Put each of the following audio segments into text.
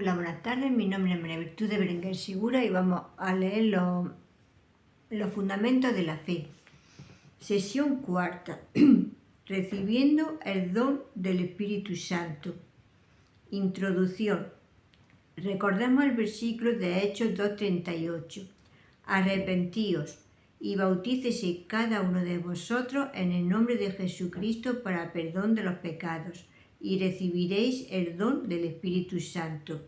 Hola, buenas tardes. Mi nombre es María Virtud de Berenguer Segura y vamos a leer los fundamentos de la fe. Sesión cuarta. Recibiendo el don del Espíritu Santo. Introducción. Recordemos el versículo de Hechos 2:38. Arrepentíos y bautícese cada uno de vosotros en el nombre de Jesucristo para perdón de los pecados, y recibiréis el don del Espíritu Santo.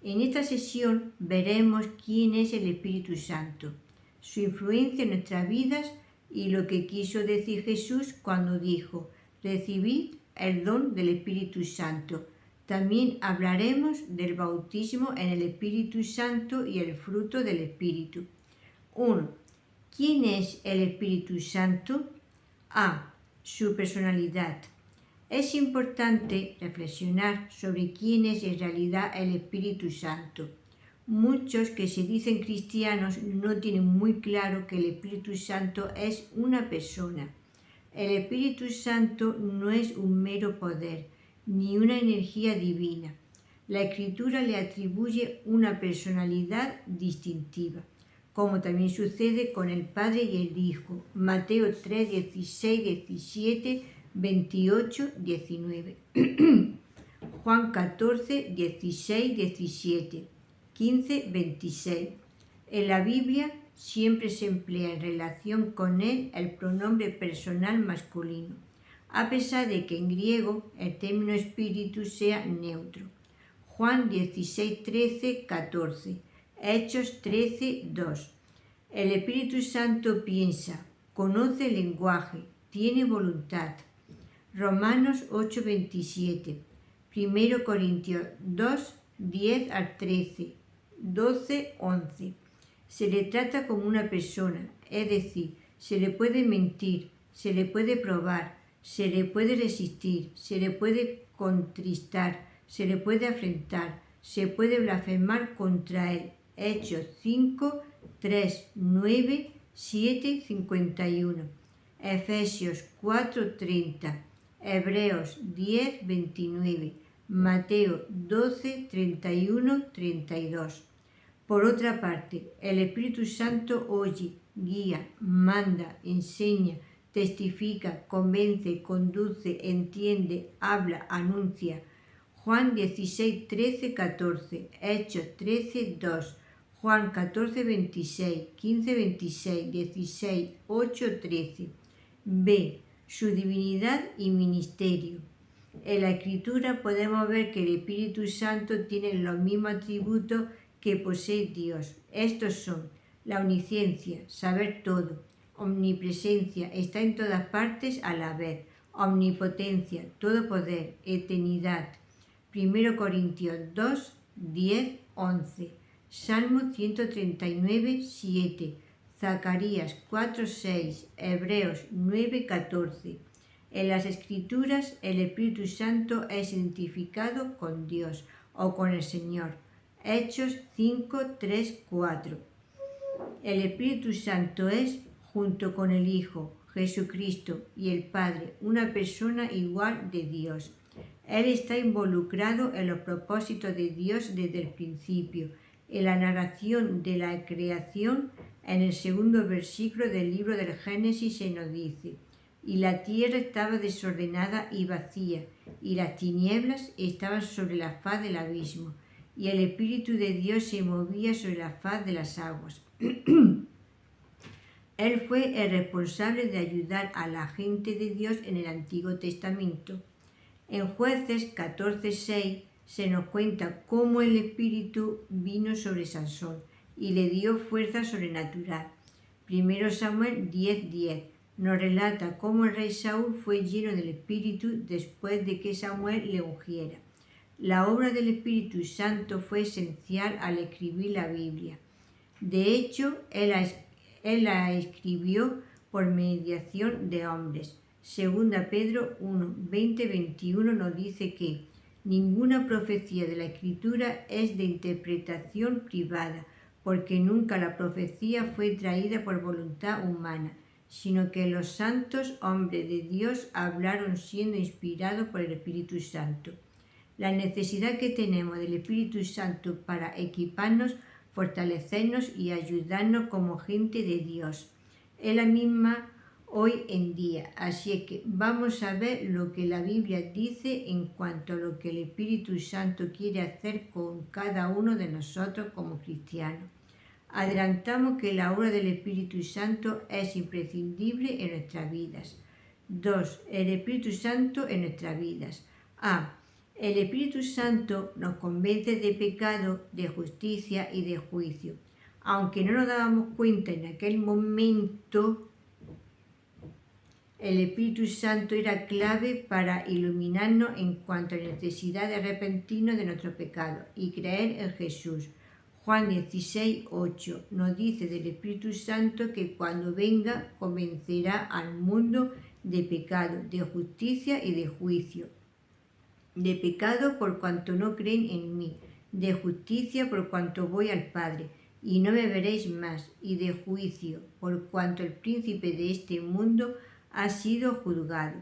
En esta sesión veremos quién es el Espíritu Santo, su influencia en nuestras vidas y lo que quiso decir Jesús cuando dijo: recibid el don del Espíritu Santo. También hablaremos del bautismo en el Espíritu Santo y el fruto del Espíritu. 1. ¿Quién es el Espíritu Santo? A. Su personalidad. Es importante reflexionar sobre quién es en realidad el Espíritu Santo. Muchos que se dicen cristianos no tienen muy claro que el Espíritu Santo es una persona. El Espíritu Santo no es un mero poder, ni una energía divina. La Escritura le atribuye una personalidad distintiva, como también sucede con el Padre y el Hijo. Mateo 3, 16, 17, 28, 19. Juan 14, 16, 17, 15, 26. En la Biblia siempre se emplea en relación con él el pronombre personal masculino, a pesar de que en griego el término espíritu sea neutro. Juan 16, 13, 14. Hechos 13, 2. El Espíritu Santo piensa, conoce el lenguaje, tiene voluntad. Romanos 8, 27. 1 Corintios 2, 10 al 13, 12, 11. Se le trata como una persona, es decir, se le puede mentir, se le puede probar, se le puede resistir, se le puede contristar, se le puede afrentar, se puede blasfemar contra él. Hechos 5, 3, 9, 7, 51. Efesios 4, 30. Hebreos 10, 29. Mateo 12, 31, 32. Por otra parte, el Espíritu Santo oye, guía, manda, enseña, testifica, convence, conduce, entiende, habla, anuncia. Juan 16, 13, 14, Hechos 13, 2, Juan 14, 26, 15, 26, 16, 8, 13. B. Su divinidad y ministerio. En la Escritura podemos ver que el Espíritu Santo tiene los mismos atributos que posee Dios. Estos son la omnisciencia, saber todo; omnipresencia, está en todas partes a la vez; omnipotencia, todo poder; eternidad. 1 Corintios 2, 10, 11. Salmo 139, 7. Zacarías 4, 6. Hebreos 9, 14. En las Escrituras el Espíritu Santo es identificado con Dios o con el Señor. Hechos 5, 3, 4. El Espíritu Santo es, junto con el Hijo, Jesucristo y el Padre, una persona igual de Dios. Él está involucrado en los propósitos de Dios desde el principio. En la narración de la creación, en el segundo versículo del libro del Génesis se nos dice: y la tierra estaba desordenada y vacía, y las tinieblas estaban sobre la faz del abismo, y el Espíritu de Dios se movía sobre la faz de las aguas. Él fue el responsable de ayudar a la gente de Dios en el Antiguo Testamento. En Jueces 14, 6 se nos cuenta cómo el Espíritu vino sobre Sansón y le dio fuerza sobrenatural. 1 Samuel 10, 10 nos relata cómo el rey Saúl fue lleno del Espíritu después de que Samuel le ungiera. La obra del Espíritu Santo fue esencial al escribir la Biblia. De hecho, él la escribió por mediación de hombres. Segunda Pedro 1, 20, 21 nos dice que ninguna profecía de la Escritura es de interpretación privada, porque nunca la profecía fue traída por voluntad humana, sino que los santos hombres de Dios hablaron siendo inspirados por el Espíritu Santo. la necesidad que tenemos del Espíritu Santo para equiparnos, fortalecernos y ayudarnos como gente de Dios. Es la misma hoy en día, así es que vamos a ver lo que la Biblia dice en cuanto a lo que el Espíritu Santo quiere hacer con cada uno de nosotros como cristianos. Adelantamos que la obra del Espíritu Santo es imprescindible en nuestras vidas. 2. El Espíritu Santo en nuestras vidas. A. El Espíritu Santo nos convence de pecado, de justicia y de juicio. Aunque no nos dábamos cuenta en aquel momento, el Espíritu Santo era clave para iluminarnos en cuanto a la necesidad de arrepentirnos de nuestro pecado y creer en Jesús. Juan 16:8 nos dice del Espíritu Santo que cuando venga convencerá al mundo de pecado, de justicia y de juicio. De pecado por cuanto no creen en mí, de justicia por cuanto voy al Padre y no me veréis más, y de juicio por cuanto el príncipe de este mundo ha sido juzgado.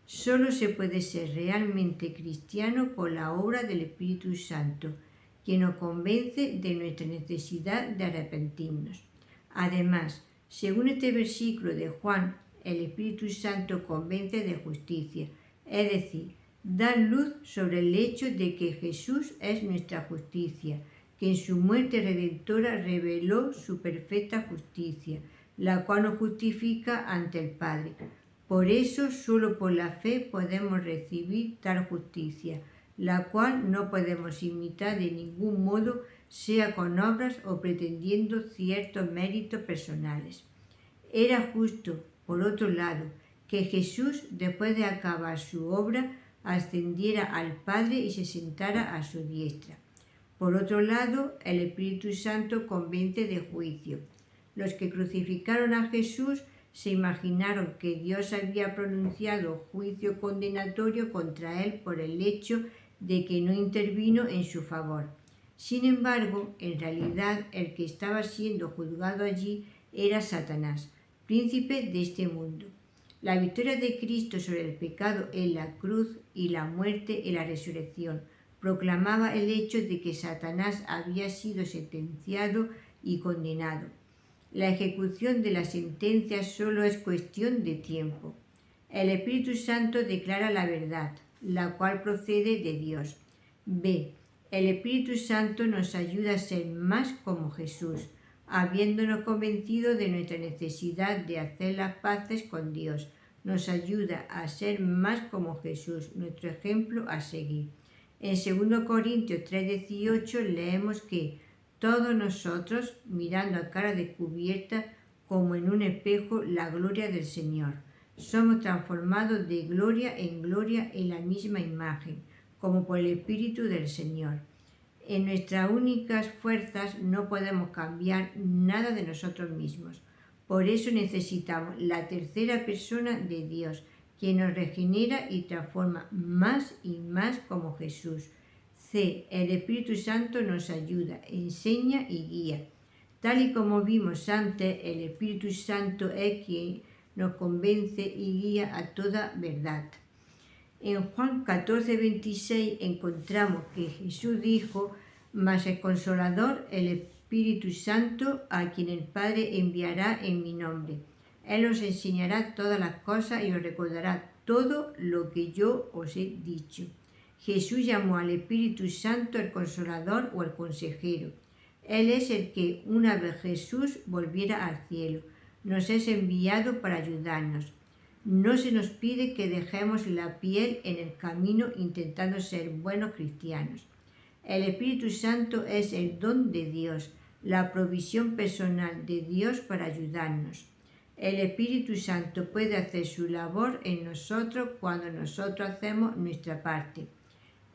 Solo se puede ser realmente cristiano por la obra del Espíritu Santo, que nos convence de nuestra necesidad de arrepentirnos. Además, según este versículo de Juan, el Espíritu Santo convence de justicia, es decir, da luz sobre el hecho de que Jesús es nuestra justicia, que en su muerte redentora reveló su perfecta justicia, la cual nos justifica ante el Padre. Por eso, solo por la fe podemos recibir tal justicia, la cual no podemos imitar de ningún modo, sea con obras o pretendiendo ciertos méritos personales. Era justo, por otro lado, que Jesús, después de acabar su obra, ascendiera al Padre y se sentara a su diestra. Por otro lado, el Espíritu Santo convence de juicio. Los que crucificaron a Jesús se imaginaron que Dios había pronunciado juicio condenatorio contra él por el hecho de que no intervino en su favor. Sin embargo, en realidad el que estaba siendo juzgado allí era Satanás, príncipe de este mundo. La victoria de Cristo sobre el pecado en la cruz y la muerte en la resurrección proclamaba el hecho de que Satanás había sido sentenciado y condenado. La ejecución de la sentencia solo es cuestión de tiempo. El Espíritu Santo declara la verdad, la cual procede de Dios. B. El Espíritu Santo nos ayuda a ser más como Jesús, habiéndonos convencido de nuestra necesidad de hacer las paces con Dios. Nos ayuda a ser más como Jesús, nuestro ejemplo a seguir. En 2 Corintios 3:18 leemos que todos nosotros, mirando a cara descubierta como en un espejo la gloria del Señor, somos transformados de gloria en la misma imagen, como por el Espíritu del Señor. En nuestras únicas fuerzas no podemos cambiar nada de nosotros mismos. Por eso necesitamos la tercera persona de Dios, que nos regenera y transforma más y más como Jesús. C. El Espíritu Santo nos ayuda, enseña y guía. Tal y como vimos antes, el Espíritu Santo es quien nos convence y guía a toda verdad. En Juan 14:26 encontramos que Jesús dijo: mas el Consolador, el Espíritu Santo, a quien el Padre enviará en mi nombre. Él os enseñará todas las cosas y os recordará todo lo que yo os he dicho. Jesús llamó al Espíritu Santo el Consolador o el Consejero. Él es el que, una vez Jesús volviera al cielo, nos es enviado para ayudarnos. No se nos pide que dejemos la piel en el camino intentando ser buenos cristianos. El Espíritu Santo es el don de Dios, la provisión personal de Dios para ayudarnos. El Espíritu Santo puede hacer su labor en nosotros cuando nosotros hacemos nuestra parte.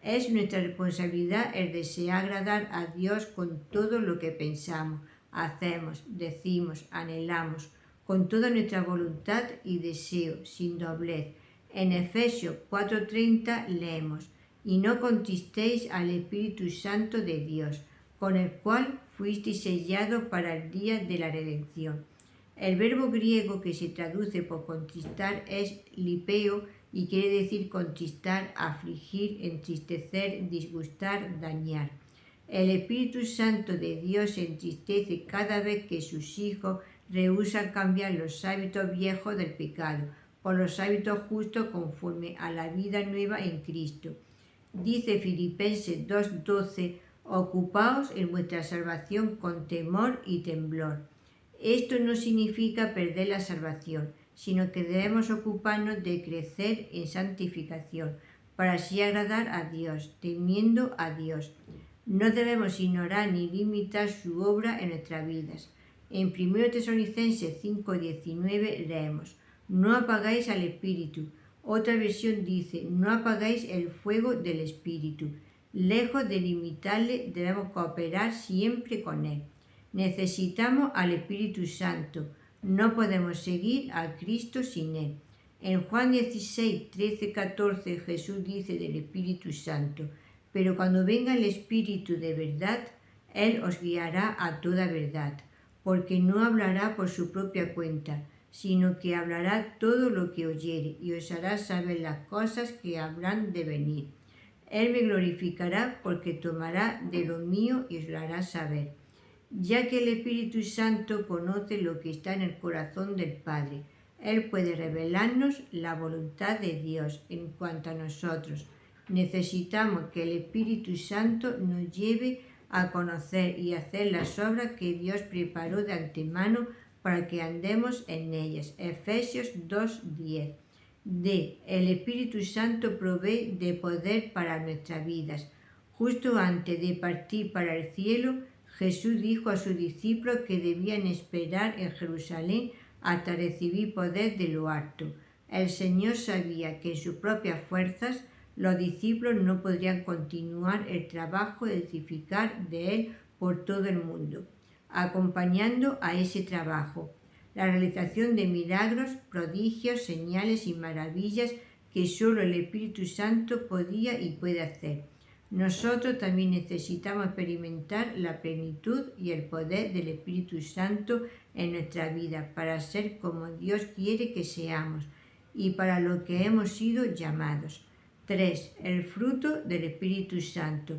Es nuestra responsabilidad el desear agradar a Dios con todo lo que pensamos, hacemos, decimos, anhelamos, con toda nuestra voluntad y deseo, sin doblez. En Efesios 4:30 leemos: y no contristéis al Espíritu Santo de Dios, con el cual fuisteis sellados para el día de la redención. El verbo griego que se traduce por contristar es lipeo y quiere decir contristar, afligir, entristecer, disgustar, dañar. El Espíritu Santo de Dios se entristece cada vez que sus hijos rehúsan cambiar los hábitos viejos del pecado por los hábitos justos conforme a la vida nueva en Cristo. Dice Filipenses 2:12, ocupaos en vuestra salvación con temor y temblor. Esto no significa perder la salvación, sino que debemos ocuparnos de crecer en santificación, para así agradar a Dios, temiendo a Dios. No debemos ignorar ni limitar su obra en nuestras vidas. En 1 Tesalonicenses 5:19 leemos, no apagáis al Espíritu. Otra versión dice, no apagáis el fuego del Espíritu. Lejos de limitarle, debemos cooperar siempre con Él. Necesitamos al Espíritu Santo. No podemos seguir a Cristo sin Él. En Juan 16, 13, 14 Jesús dice del Espíritu Santo, pero cuando venga el Espíritu de verdad, Él os guiará a toda verdad, porque no hablará por su propia cuenta, sino que hablará todo lo que oyere y os hará saber las cosas que habrán de venir. Él me glorificará porque tomará de lo mío y os lo hará saber. Ya que el Espíritu Santo conoce lo que está en el corazón del Padre, Él puede revelarnos la voluntad de Dios en cuanto a nosotros. Necesitamos que el Espíritu Santo nos lleve a conocer y hacer las obras que Dios preparó de antemano para que andemos en ellas. Efesios 2:10. D. El Espíritu Santo provee de poder para nuestras vidas. Justo antes de partir para el cielo, Jesús dijo a sus discípulos que debían esperar en Jerusalén hasta recibir poder de lo alto. El Señor sabía que en sus propias fuerzas los discípulos no podrían continuar el trabajo de testificar de Él por todo el mundo, acompañando a ese trabajo la realización de milagros, prodigios, señales y maravillas que solo el Espíritu Santo podía y puede hacer. Nosotros también necesitamos experimentar la plenitud y el poder del Espíritu Santo en nuestra vida para ser como Dios quiere que seamos y para lo que hemos sido llamados. 3. El fruto del Espíritu Santo.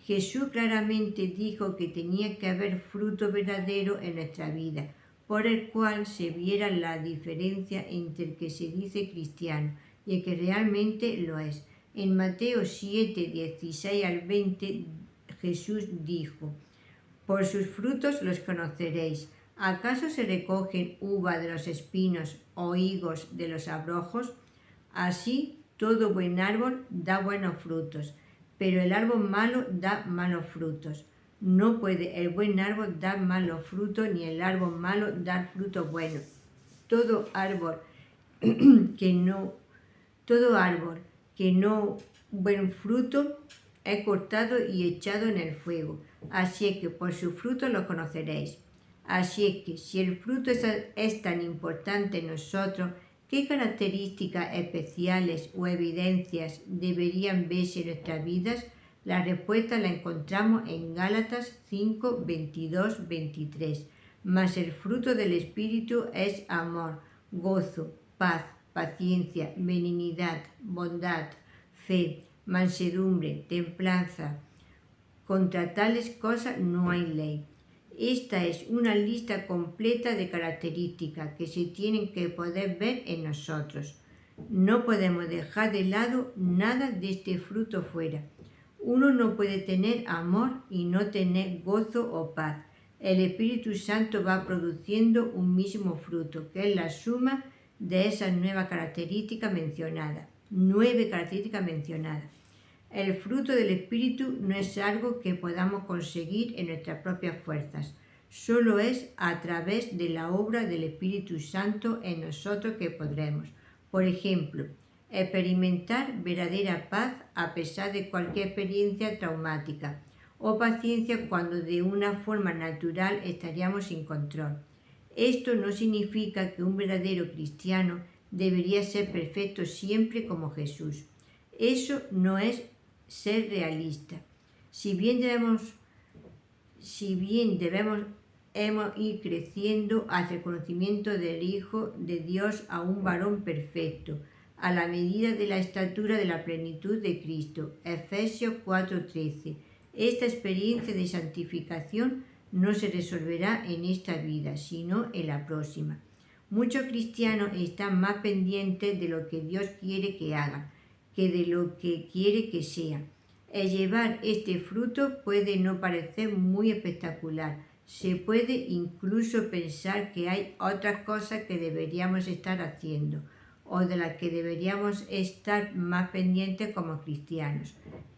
Jesús claramente dijo que tenía que haber fruto verdadero en nuestra vida, por el cual se viera la diferencia entre el que se dice cristiano y el que realmente lo es. En Mateo 7, 16 al 20, Jesús dijo, por sus frutos los conoceréis. ¿Acaso se recogen uvas de los espinos o higos de los abrojos? Así, todo buen árbol da buenos frutos, pero el árbol malo da malos frutos. No puede el buen árbol dar malos frutos, ni el árbol malo dar frutos buenos. Todo árbol que no buen fruto es cortado y echado en el fuego. Así es que por su fruto lo conoceréis. Así es que si el fruto es tan importante en nosotros, ¿qué características especiales o evidencias deberían verse en nuestras vidas? La respuesta la encontramos en Gálatas 5, 22, 23. Mas el fruto del Espíritu es amor, gozo, paz, paciencia, benignidad, bondad, fe, mansedumbre, templanza. Contra tales cosas no hay ley. Esta es una lista completa de características que se tienen que poder ver en nosotros. No podemos dejar de lado nada de este fruto fuera. Uno no puede tener amor y no tener gozo o paz. El Espíritu Santo va produciendo un mismo fruto, que es la suma de esas 9 características mencionadas. El fruto del Espíritu no es algo que podamos conseguir en nuestras propias fuerzas. Solo es a través de la obra del Espíritu Santo en nosotros que podremos. Por ejemplo, experimentar verdadera paz a pesar de cualquier experiencia traumática, o paciencia cuando de una forma natural estaríamos sin control. Esto no significa que un verdadero cristiano debería ser perfecto siempre como Jesús. Eso no es ser realista. Si bien debemos ir creciendo hacia el conocimiento del Hijo de Dios a un varón perfecto, a la medida de la estatura de la plenitud de Cristo. Efesios 4:13. Esta experiencia de santificación no se resolverá en esta vida, sino en la próxima. Muchos cristianos están más pendientes de lo que Dios quiere que hagan que de lo que quiere que sean. El llevar este fruto puede no parecer muy espectacular. Se puede incluso pensar que hay otras cosas que deberíamos estar haciendo o de las que deberíamos estar más pendientes como cristianos.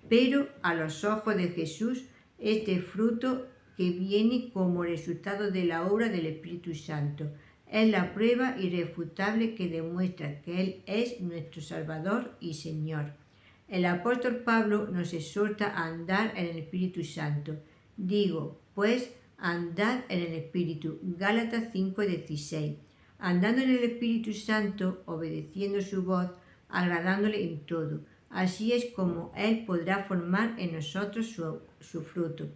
Pero a los ojos de Jesús, este fruto que viene como resultado de la obra del Espíritu Santo es la prueba irrefutable que demuestra que Él es nuestro Salvador y Señor. El apóstol Pablo nos exhorta a andar en el Espíritu Santo. Digo, pues, andad en el Espíritu. Gálatas 5:16. Andando en el Espíritu Santo, obedeciendo su voz, agradándole en todo. Así es como Él podrá formar en nosotros su fruto.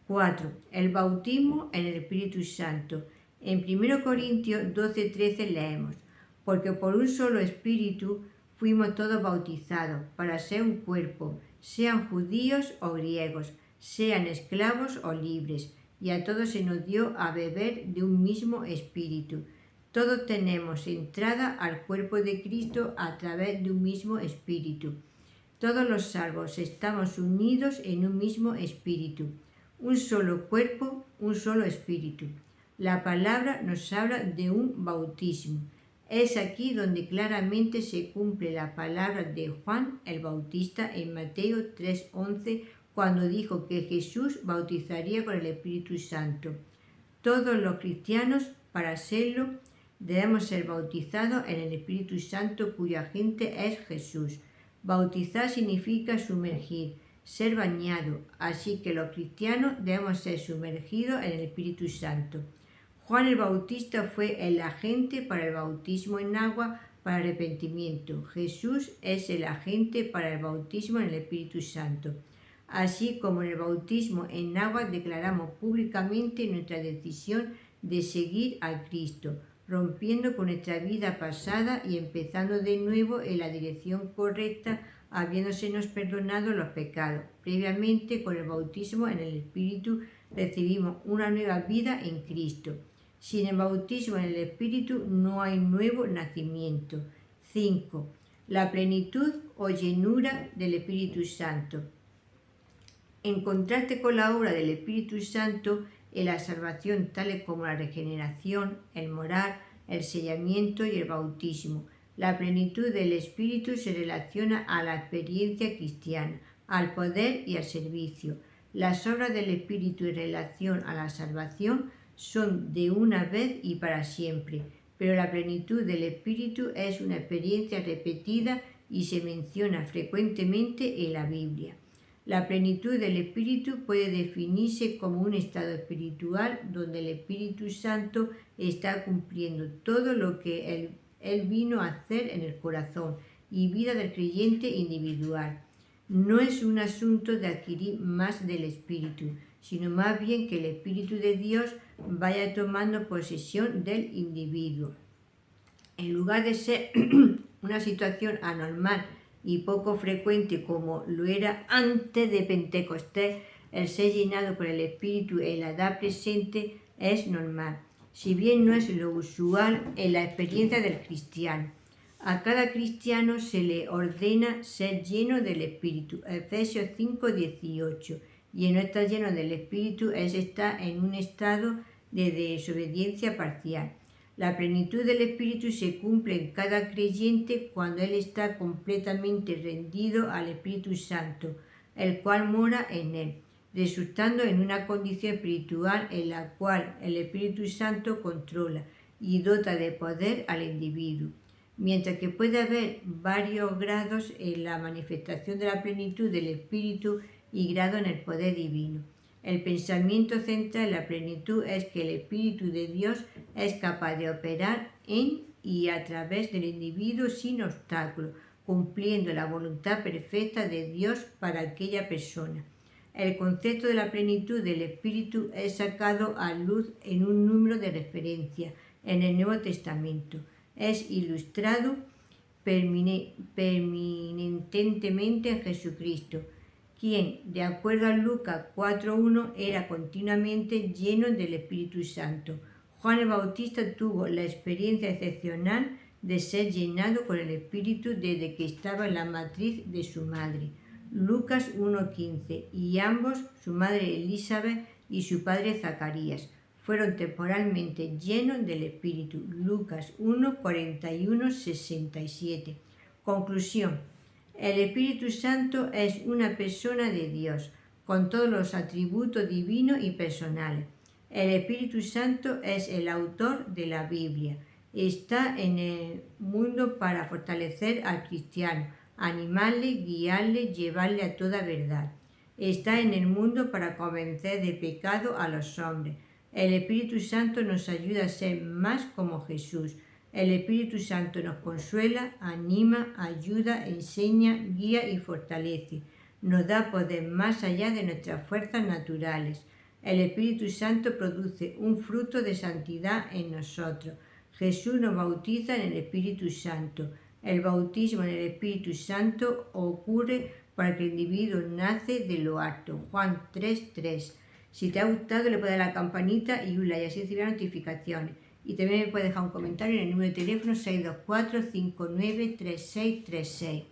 4. El bautismo en el Espíritu Santo. En 1 Corintios 12:13 leemos, porque por un solo Espíritu fuimos todos bautizados para ser un cuerpo, sean judíos o griegos, sean esclavos o libres, y a todos se nos dio a beber de un mismo Espíritu. Todos tenemos entrada al cuerpo de Cristo a través de un mismo Espíritu. Todos los salvos estamos unidos en un mismo Espíritu. Un solo cuerpo, un solo Espíritu. La palabra nos habla de un bautismo. Es aquí donde claramente se cumple la palabra de Juan el Bautista en Mateo 3:11, cuando dijo que Jesús bautizaría con el Espíritu Santo. Todos los cristianos, para serlo, debemos ser bautizados en el Espíritu Santo, cuyo agente es Jesús. Bautizar significa sumergir, ser bañado, así que los cristianos debemos ser sumergidos en el Espíritu Santo. Juan el Bautista fue el agente para el bautismo en agua para arrepentimiento. Jesús es el agente para el bautismo en el Espíritu Santo. Así como en el bautismo en agua declaramos públicamente nuestra decisión de seguir a Cristo, rompiendo con nuestra vida pasada y empezando de nuevo en la dirección correcta, habiéndosenos perdonado los pecados. Previamente, con el bautismo en el Espíritu, recibimos una nueva vida en Cristo. Sin el bautismo en el Espíritu no hay nuevo nacimiento. 5. La plenitud o llenura del Espíritu Santo. En contraste con la obra del Espíritu Santo en la salvación, tales como la regeneración, el morar, el sellamiento y el bautismo, la plenitud del Espíritu se relaciona a la experiencia cristiana, al poder y al servicio. Las obras del Espíritu en relación a la salvación son de una vez y para siempre, pero la plenitud del Espíritu es una experiencia repetida y se menciona frecuentemente en la Biblia. La plenitud del Espíritu puede definirse como un estado espiritual donde el Espíritu Santo está cumpliendo todo lo que Él vino a hacer en el corazón y vida del creyente individual. No es un asunto de adquirir más del Espíritu, sino más bien que el Espíritu de Dios vaya tomando posesión del individuo. En lugar de ser una situación anormal y poco frecuente como lo era antes de Pentecostés, el ser llenado por el Espíritu en la edad presente es normal, si bien no es lo usual en la experiencia del cristiano. A cada cristiano se le ordena ser lleno del Espíritu, Efesios 5:18, y en no estar lleno del Espíritu es estar en un estado de desobediencia parcial. La plenitud del Espíritu se cumple en cada creyente cuando él está completamente rendido al Espíritu Santo, el cual mora en él, resultando en una condición espiritual en la cual el Espíritu Santo controla y dota de poder al individuo. Mientras que puede haber varios grados en la manifestación de la plenitud del Espíritu y grado en el poder divino. El pensamiento central de la plenitud es que el Espíritu de Dios es capaz de operar en y a través del individuo sin obstáculo, cumpliendo la voluntad perfecta de Dios para aquella persona. El concepto de la plenitud del Espíritu es sacado a luz en un número de referencias en el Nuevo Testamento. Es ilustrado permanentemente en Jesucristo, quien, de acuerdo a Lucas 4:1, era continuamente lleno del Espíritu Santo. Juan el Bautista tuvo la experiencia excepcional de ser llenado con el Espíritu desde que estaba en la matriz de su madre. Lucas 1:15, y ambos, su madre Elizabeth y su padre Zacarías, fueron temporalmente llenos del Espíritu. Lucas 1:41-67. Conclusión. El Espíritu Santo es una persona de Dios, con todos los atributos divinos y personales. El Espíritu Santo es el autor de la Biblia. Está en el mundo para fortalecer al cristiano, animarle, guiarle, llevarle a toda verdad. Está en el mundo para convencer de pecado a los hombres. El Espíritu Santo nos ayuda a ser más como Jesús. El Espíritu Santo nos consuela, anima, ayuda, enseña, guía y fortalece. Nos da poder más allá de nuestras fuerzas naturales. El Espíritu Santo produce un fruto de santidad en nosotros. Jesús nos bautiza en el Espíritu Santo. El bautismo en el Espíritu Santo ocurre para que el individuo nace de lo alto. Juan 3:3. Si te ha gustado, le puedes dar a la campanita y un like, así recibirás notificaciones. Y también me puedes dejar un comentario en el número de teléfono 624-593636.